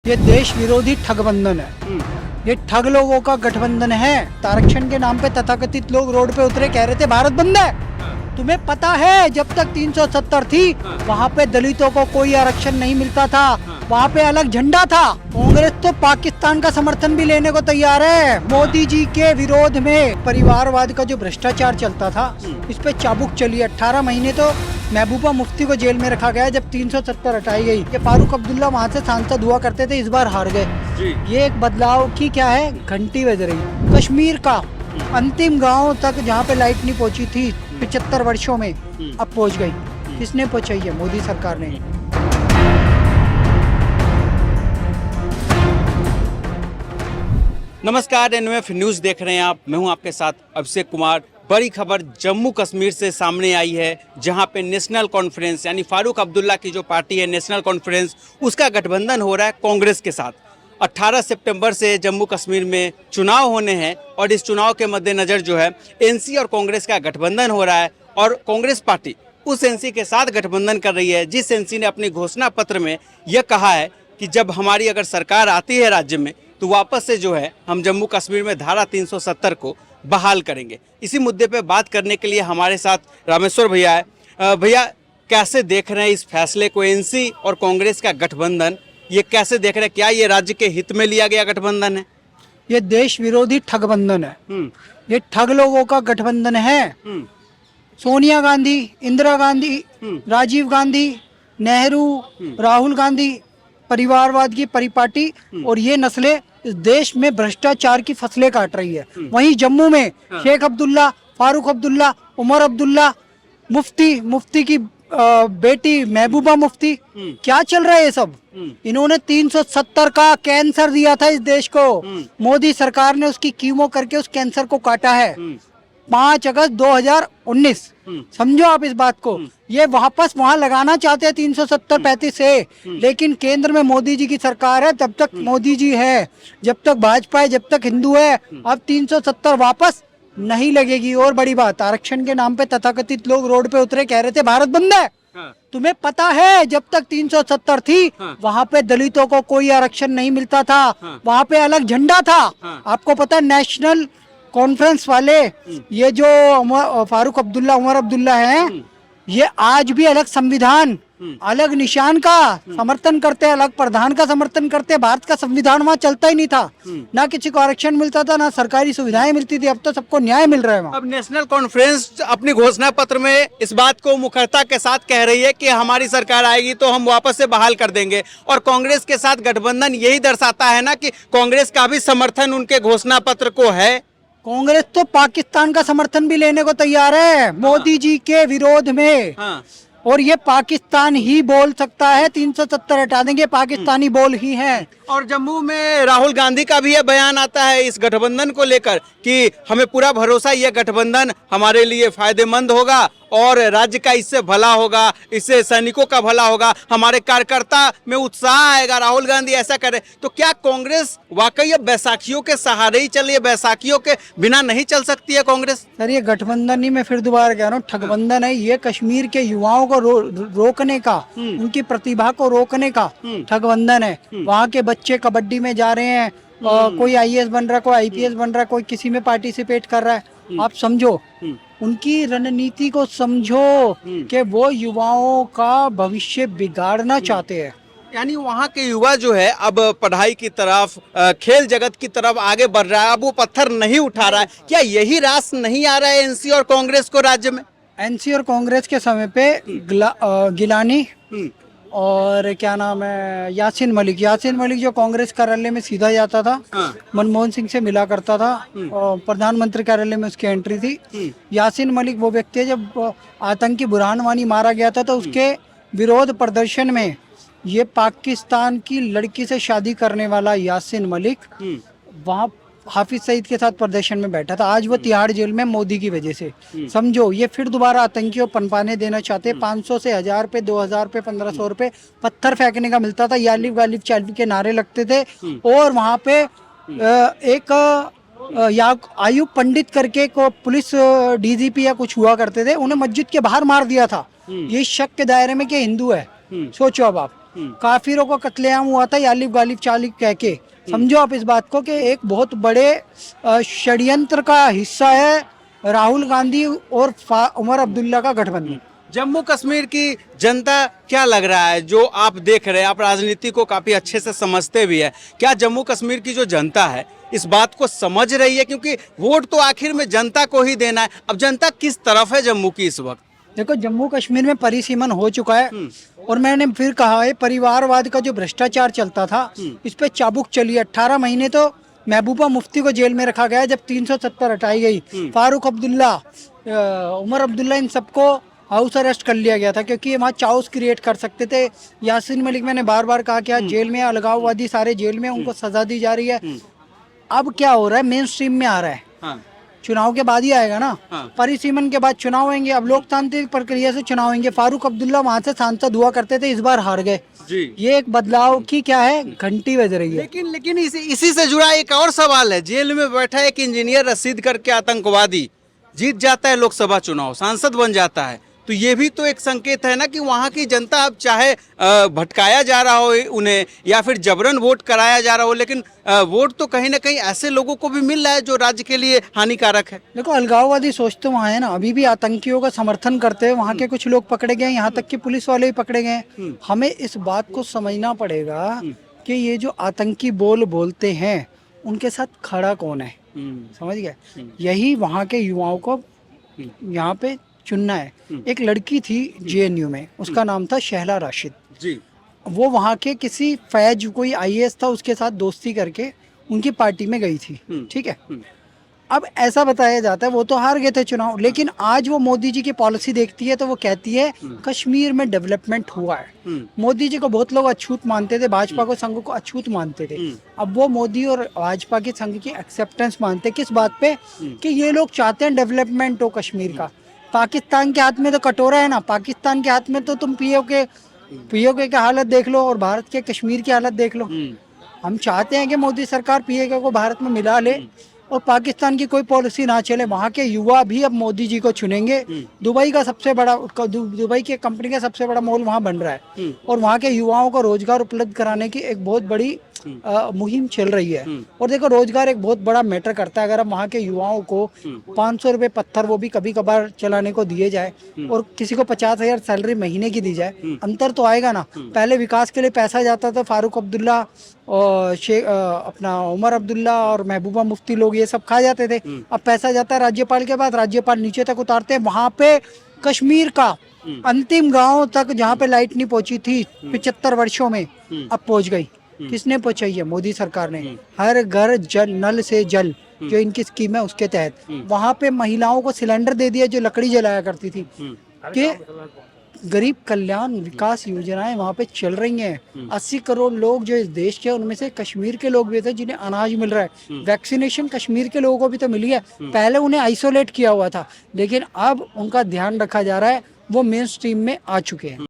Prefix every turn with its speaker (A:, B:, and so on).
A: ये देश विरोधी ठगबंधन है। ये ठग लोगों का गठबंधन है। आरक्षण के नाम पे तथाकथित लोग रोड पे उतरे, कह रहे थे भारत बंद है। तुम्हें पता है जब तक 370 थी वहाँ पे दलितों को कोई आरक्षण नहीं मिलता था, वहाँ पे अलग झंडा था। कांग्रेस तो पाकिस्तान का समर्थन भी लेने को तैयार है। मोदी जी के विरोध में परिवारवाद का जो भ्रष्टाचार चलता था इस पे चाबुक चली। 18 महीने तो महबूबा मुफ्ती को जेल में रखा गया जब 370 हटाई गई। ये फारूक अब्दुल्ला वहाँ से सांसद हुआ करते थे, इस बार हार गए। ये एक बदलाव की क्या है, घंटी बज रही। कश्मीर का अंतिम गांव तक जहाँ पे लाइट नहीं पहुँची थी 75 वर्षों में, अब पहुँच गई। किसने पहुँचाई है? मोदी सरकार ने।
B: नमस्कार, एनएफ न्यूज़ देख रहे हैं आप। मैं हूं आपके साथ अभिषेक कुमार। बड़ी खबर जम्मू कश्मीर से सामने आई है, जहां पे नेशनल कॉन्फ्रेंस यानी फारूक अब्दुल्ला की जो पार्टी है नेशनल कॉन्फ्रेंस, उसका गठबंधन हो रहा है कांग्रेस के साथ। 18 सितंबर से जम्मू कश्मीर में चुनाव होने हैं और इस चुनाव के मद्देनज़र जो है एनसी और कांग्रेस का गठबंधन हो रहा है। और कांग्रेस पार्टी उस एनसी के साथ गठबंधन कर रही है जिस एनसी ने अपने घोषणा पत्र में यह कहा है कि जब हमारी अगर सरकार आती है राज्य में तो वापस से जो है हम जम्मू कश्मीर में धारा 370 को बहाल करेंगे। इसी मुद्दे पे बात करने के लिए हमारे साथ रामेश्वर भैया है। भैया, कैसे देख रहे हैं इस फैसले को? एनसी और कांग्रेस का गठबंधन ये कैसे देख रहे हैं? क्या ये राज्य के हित में लिया गया गठबंधन है?
A: ये देश विरोधी ठगबंधन है। ये ठग लोगों का गठबंधन है। सोनिया गांधी, इंदिरा गांधी, राजीव गांधी, नेहरू, राहुल गांधी, परिवारवाद की परिपाटी और ये नस्लें इस देश में भ्रष्टाचार की फसलें काट रही है। वहीं जम्मू में शेख अब्दुल्ला, फारूक अब्दुल्ला, उमर अब्दुल्ला, मुफ्ती की बेटी महबूबा मुफ्ती, क्या चल रहा है ये सब? इन्होंने 370 का कैंसर दिया था इस देश को। मोदी सरकार ने उसकी कीमो करके उस कैंसर को काटा है। 5 अगस्त 2019, समझो आप इस बात को। ये वापस वहाँ लगाना चाहते हैं 370-35 से, लेकिन केंद्र में मोदी जी की सरकार है। तब तक मोदी जी है, जब तक भाजपा है, जब तक हिंदू है, अब 370 वापस नहीं लगेगी। और बड़ी बात, आरक्षण के नाम पे तथाकथित लोग रोड पे उतरे, कह रहे थे भारत बंद है। तुम्हें पता है जब तक 370 थी वहाँ पे दलितों को कोई आरक्षण नहीं मिलता था, वहाँ पे अलग झंडा था। आपको पता है नेशनल कॉन्फ्रेंस वाले, ये जो फारूक अब्दुल्ला, उमर अब्दुल्ला हैं, ये आज भी अलग संविधान, अलग निशान का समर्थन करते हैं, अलग प्रधान का समर्थन करते हैं। भारत का संविधान वहाँ चलता ही नहीं था। ना किसी को आरक्षण मिलता था, ना सरकारी सुविधाएं मिलती थी। अब तो सबको न्याय मिल रहा है वहाँ।
B: अब नेशनल कॉन्फ्रेंस अपनी घोषणा पत्र में इस बात को मुखरता के साथ कह रही है कि हमारी सरकार आएगी तो हम वापस से बहाल कर देंगे। और कांग्रेस के साथ गठबंधन यही दर्शाता है ना कि कांग्रेस का भी समर्थन उनके घोषणा पत्र को है।
A: कांग्रेस तो पाकिस्तान का समर्थन भी लेने को तैयार है मोदी जी के विरोध में। और ये पाकिस्तान ही बोल सकता है 370 हटा देंगे, पाकिस्तानी बोल ही है।
B: और जम्मू में राहुल गांधी का भी ये बयान आता है इस गठबंधन को लेकर कि हमें पूरा भरोसा, ये गठबंधन हमारे लिए फायदेमंद होगा और राज्य का इससे भला होगा, इससे सैनिकों का भला होगा, हमारे कार्यकर्ता में उत्साह आएगा। राहुल गांधी ऐसा करे तो क्या कांग्रेस वाकई अब बैसाखियों के सहारे ही चल रही है? बैसाखियों के बिना नहीं चल सकती है कांग्रेस?
A: सर, ये गठबंधन ही मैं फिर दोबारा कह रहा हूँ, ठगबंधन है। ये कश्मीर के युवाओं को रोकने का, उनकी प्रतिभा को रोकने का ठगबंधन है। वहाँ के बच्चे कबड्डी में जा रहे हैं, कोई आईएएस बन रहा है, कोई आईपीएस बन रहा है, कोई किसी में पार्टिसिपेट कर रहा है। आप समझो, उनकी रणनीति को समझो कि वो युवाओं का भविष्य बिगाड़ना चाहते हैं।
B: यानी वहाँ के युवा जो है अब पढ़ाई की तरफ, खेल जगत की तरफ आगे बढ़ रहा है, अब वो पत्थर नहीं उठा रहा है। क्या यही रास नहीं आ रहा है एनसी और कांग्रेस को राज्य में? एनसी
A: और कांग्रेस के समय पे गिलानी और क्या नाम है, यासीन मलिक जो कांग्रेस कार्यालय में सीधा जाता था, मनमोहन सिंह से मिला करता था और प्रधानमंत्री कार्यालय में उसकी एंट्री थी। यासीन मलिक वो व्यक्ति है, जब आतंकी बुरहान वानी मारा गया था तो उसके विरोध प्रदर्शन में ये पाकिस्तान की लड़की से शादी करने वाला यासीन मलिक वहाँ हाफिज सईद के साथ प्रदर्शन में बैठा था। आज वो तिहाड़ जेल में मोदी की वजह से। समझो, ये फिर दोबारा आतंकियों पनपाने देना चाहते हैं। 500 से 1000 रुपए, 2000 रुपए, 1500 रुपए पत्थर फेंकने का मिलता था। यालिब गालिब चालिब के नारे लगते थे। और वहाँ पे एक आयुब पंडित करके को पुलिस डीजीपी या कुछ हुआ करते थे, उन्हें मस्जिद के बाहर मार दिया था। ये शक के दायरे में कि हिंदू है। सोचो अब आप, काफिरों को कत्लेआम हुआ था यालिब गालिब चालिब कह के। समझो आप इस बात को कि एक बहुत बड़े षड्यंत्र का हिस्सा है राहुल गांधी और उमर अब्दुल्ला का गठबंधन।
B: जम्मू कश्मीर की जनता क्या लग रहा है, जो आप देख रहे हैं, आप राजनीति को काफी अच्छे से समझते भी है, क्या जम्मू कश्मीर की जो जनता है इस बात को समझ रही है? क्योंकि वोट तो आखिर में जनता को ही देना है। अब जनता किस तरफ है जम्मू की इस वक्त?
A: देखो, जम्मू कश्मीर में परिसीमन हो चुका है और मैंने फिर कहा है, परिवारवाद का जो भ्रष्टाचार चलता था इस पे चाबुक चली। 18 महीने तो महबूबा मुफ्ती को जेल में रखा गया जब 370 हटाई गई। फारूक अब्दुल्ला, उमर अब्दुल्ला, इन सबको हाउस अरेस्ट कर लिया गया था क्योंकि ये वहाँ चाउस क्रिएट कर सकते थे। यासीन मलिक, मैंने बार बार कहा कि आज जेल में, अलगाववादी सारे जेल में, उनको सजा दी जा रही है। अब क्या हो रहा है, मेन स्ट्रीम में आ रहा है।
B: हाँ।
A: चुनाव के बाद ही आएगा ना।
B: हाँ।
A: परिसीमन के बाद चुनाव होंगे। अब लोकतांत्रिक प्रक्रिया से चुनाव होंगे। फारूक अब्दुल्ला वहां से सांसद हुआ करते थे, इस बार हार गए
B: जी।
A: ये एक बदलाव की क्या है, घंटी बज रही है।
B: लेकिन इसी से जुड़ा एक और सवाल है। जेल में बैठा एक इंजीनियर रसीद करके आतंकवादी जीत जाता है लोकसभा चुनाव, सांसद बन जाता है, तो ये भी तो एक संकेत है ना कि वहाँ की जनता अब चाहे भटकाया जा रहा हो उन्हें या फिर जबरन वोट कराया जा रहा हो, लेकिन वोट तो कहीं ना कहीं ऐसे लोगों को भी मिल रहा है जो राज्य के लिए हानिकारक है।
A: देखो, अलगाववादी सोच तो वहाँ है ना, अभी भी आतंकियों का समर्थन करते हुए वहाँ के कुछ लोग पकड़े गए, यहाँ तक कि पुलिस वाले भी पकड़े गए। हमें इस बात को समझना पड़ेगा कि ये जो आतंकी बोलते हैं उनके साथ खड़ा कौन है, समझ गए? यही वहाँ के युवाओं को यहाँ पे चुनना है। एक लड़की थी जेएनयू में, उसका नाम था शहला राशिद
B: जी।
A: वो वहाँ के किसी फैज, कोई आईएएस था, उसके साथ दोस्ती करके उनकी पार्टी में गई थी, ठीक है। अब ऐसा बताया जाता है वो तो हार गए थे चुनाव, लेकिन आज वो मोदी जी की पॉलिसी देखती है तो वो कहती है कश्मीर में डेवलपमेंट हुआ है। मोदी जी को बहुत लोग अछूत मानते थे, भाजपा को, संघ को अछूत मानते थे। अब वो मोदी और भाजपा की संघ की एक्सेप्टेंस मानते, किस बात पे? कि ये लोग चाहते हैं डेवलपमेंट हो कश्मीर का। पाकिस्तान के हाथ में तो कटोरा है ना, पाकिस्तान के हाथ में तो तुम पीओके की हालत देख लो और भारत के कश्मीर की हालत देख लो। हम चाहते हैं कि मोदी सरकार पीओके को भारत में मिला ले और पाकिस्तान की कोई पॉलिसी ना चले। वहाँ के युवा भी अब मोदी जी को चुनेंगे। दुबई की कंपनी का सबसे बड़ा मॉल वहाँ बन रहा है और वहाँ के युवाओं को रोजगार उपलब्ध कराने की एक बहुत बड़ी मुहिम चल रही है। और देखो, रोजगार एक बहुत बड़ा मैटर करता है। अगर अब वहाँ के युवाओं को 500 रुपए पत्थर, वो भी कभी कभार चलाने को दिए जाए और किसी को 50,000 सैलरी महीने की दी जाए, अंतर तो आएगा ना। पहले विकास के लिए पैसा जाता था, फारूक अब्दुल्ला और अपना उमर अब्दुल्ला और महबूबा मुफ्ती लोग ये सब खा जाते थे। अब पैसा जाता है राज्यपाल के बाद, राज्यपाल नीचे तक उतारते हैं। वहाँ पे कश्मीर का अंतिम गांव तक जहाँ पे लाइट नहीं पहुंची थी 75 वर्षों में, अब पहुंच गई। किसने पहुंचाई है? मोदी सरकार ने। हर घर जल, नल से जल, जो इनकी स्कीम है उसके तहत वहाँ पे महिलाओं को सिलेंडर दे दिया जो लकड़ी जलाया करती थी। कि गरीब कल्याण विकास योजनाएं वहाँ पे चल रही हैं। 80 करोड़ लोग जो इस देश के, उनमें से कश्मीर के लोग भी थे जिन्हें अनाज मिल रहा है। वैक्सीनेशन कश्मीर के लोगों को भी तो मिली है। पहले उन्हें आइसोलेट किया हुआ था, लेकिन अब उनका ध्यान रखा जा रहा है, वो मेन स्ट्रीम में आ चुके हैं।